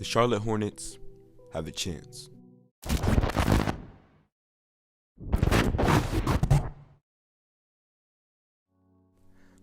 Charlotte Hornets have a chance.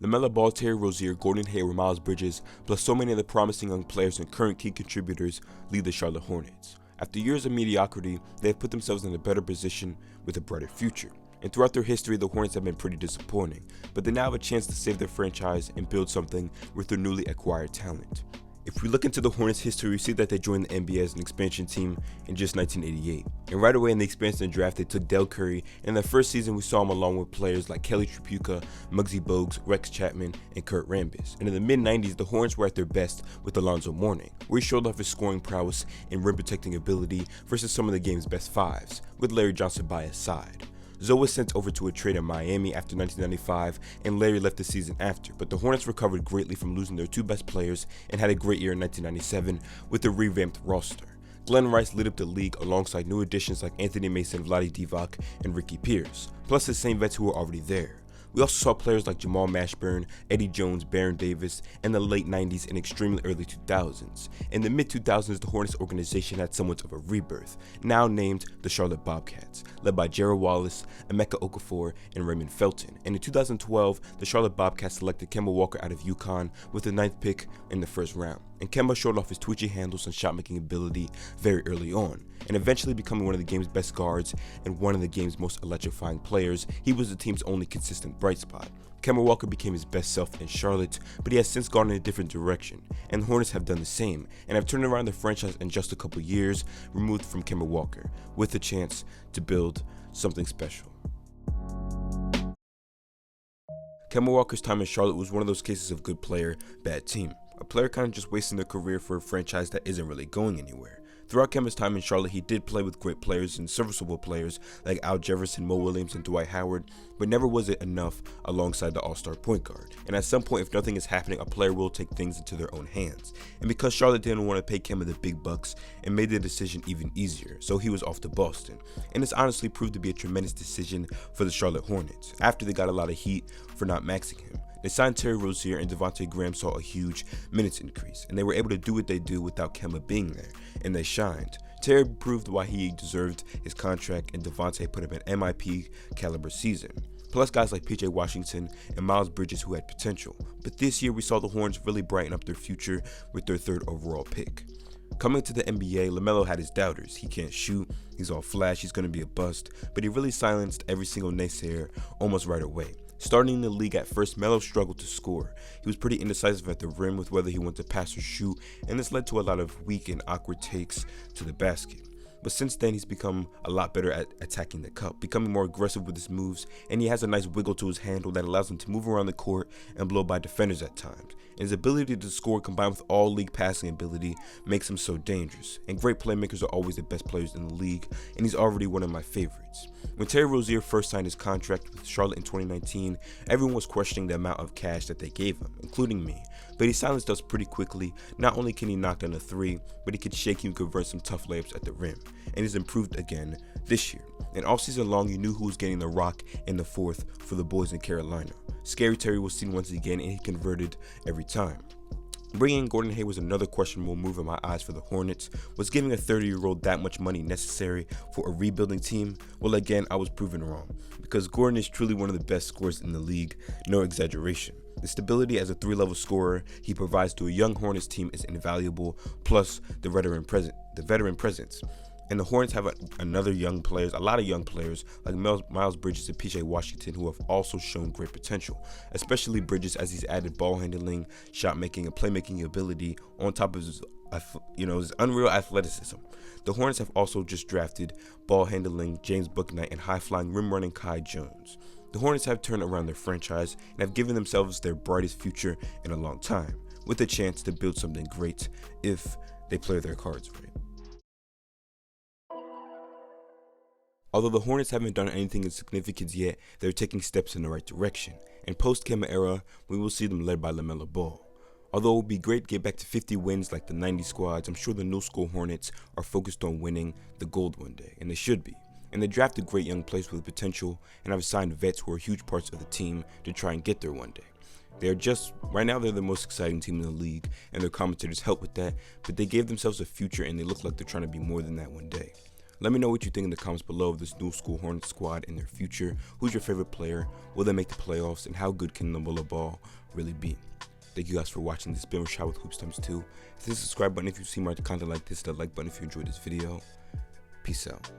LaMelo Ball, Terry Rozier, Gordon Hayward, Miles Bridges, plus so many of the promising young players and current key contributors lead the Charlotte Hornets. After years of mediocrity, they have put themselves in a better position with a brighter future. And throughout their history, the Hornets have been pretty disappointing, but they now have a chance to save their franchise and build something with their newly acquired talent. If we look into the Hornets' history, we see that they joined the NBA as an expansion team in just 1988. And right away in the expansion draft, they took Del Curry, and in their first season we saw him along with players like Kelly Tripucka, Muggsy Bogues, Rex Chapman, and Kurt Rambis. And in the mid-90s, the Hornets were at their best with Alonzo Mourning, where he showed off his scoring prowess and rim protecting ability versus some of the game's best fives, with Larry Johnson by his side. Zoe was sent over to a trade in Miami after 1995, and Larry left the season after, but the Hornets recovered greatly from losing their two best players and had a great year in 1997 with a revamped roster. Glenn Rice lit up the league alongside new additions like Anthony Mason, Vlade Divac, and Ricky Pierce, plus the same vets who were already there. We also saw players like Jamal Mashburn, Eddie Jones, Baron Davis in the late 90s and extremely early 2000s. In the mid-2000s, the Hornets organization had somewhat of a rebirth, now named the Charlotte Bobcats, led by Gerald Wallace, Emeka Okafor, and Raymond Felton. And in 2012, the Charlotte Bobcats selected Kemba Walker out of UConn with the 9th pick in the first round. And Kemba showed off his twitchy handles and shot-making ability very early on, and eventually becoming one of the game's best guards and one of the game's most electrifying players. He was the team's only consistent bright spot. Kemba Walker became his best self in Charlotte, but he has since gone in a different direction, and the Hornets have done the same, and have turned around the franchise in just a couple years, removed from Kemba Walker, with a chance to build something special. Kemba Walker's time in Charlotte was one of those cases of good player, bad team. A player kind of just wasting their career for a franchise that isn't really going anywhere. Throughout Kemba's time in Charlotte, he did play with great players and serviceable players like Al Jefferson, Mo Williams, and Dwight Howard, but never was it enough alongside the all-star point guard. And at some point, if nothing is happening, a player will take things into their own hands. And because Charlotte didn't want to pay Kemba the big bucks, it made the decision even easier, so he was off to Boston. And this honestly proved to be a tremendous decision for the Charlotte Hornets, after they got a lot of heat for not maxing him. They signed Terry Rozier, and Devontae Graham saw a huge minutes increase, and they were able to do what they do without Kemba being there, and they shined. Terry proved why he deserved his contract, and Devontae put up an MIP caliber season. Plus guys like PJ Washington and Miles Bridges who had potential. But this year we saw the Hornets really brighten up their future with their 3rd overall pick. Coming to the NBA, LaMelo had his doubters. He can't shoot, he's all flash, he's going to be a bust, but he really silenced every single naysayer almost right away. Starting in the league at first, Melo struggled to score. He was pretty indecisive at the rim with whether he wanted to pass or shoot, and this led to a lot of weak and awkward takes to the basket. But since then, he's become a lot better at attacking the cup, becoming more aggressive with his moves, and he has a nice wiggle to his handle that allows him to move around the court and blow by defenders at times. And his ability to score combined with all league passing ability makes him so dangerous. And great playmakers are always the best players in the league, and he's already one of my favorites. When Terry Rozier first signed his contract with Charlotte in 2019, everyone was questioning the amount of cash that they gave him, including me. But he silenced us pretty quickly. Not only can he knock down a 3, but he can shake you and convert some tough layups at the rim. And he's improved again this year. And all season long, you knew who was getting the rock in the 4th for the boys in Carolina. Scary Terry was seen once again, and he converted every time. Bringing in Gordon Hayward was another questionable move in my eyes for the Hornets. Was giving a 30-year-old that much money necessary for a rebuilding team? Well, again, I was proven wrong, because Gordon is truly one of the best scorers in the league, no exaggeration. The stability as a 3-level scorer he provides to a young Hornets team is invaluable, plus the veteran presence. And the Hornets have a lot of young players like Miles Bridges and PJ Washington who have also shown great potential, especially Bridges as he's added ball handling, shot making, and playmaking ability on top of his unreal athleticism. The Hornets have also just drafted ball handling James Bouknight and high-flying rim-running Kai Jones. The Hornets have turned around their franchise and have given themselves their brightest future in a long time, with a chance to build something great if they play their cards right. Although the Hornets haven't done anything of significance yet, they're taking steps in the right direction, and post-Kemba era, we will see them led by LaMelo Ball. Although it would be great to get back to 50 wins like the 90 squads, I'm sure the new school Hornets are focused on winning the gold one day, and they should be. And they drafted great young players with potential, and have signed vets who are huge parts of the team to try and get there one day. Right now they're the most exciting team in the league, and their commentators help with that, but they gave themselves a future and they look like they're trying to be more than that one day. Let me know what you think in the comments below of this new school Hornets squad and their future. Who's your favorite player? Will they make the playoffs? And how good can LaMelo Ball really be? Thank you guys for watching. This has been Rashad with Hoops Times 2. Hit the subscribe button if you see more content like this, the like button if you enjoyed this video. Peace out.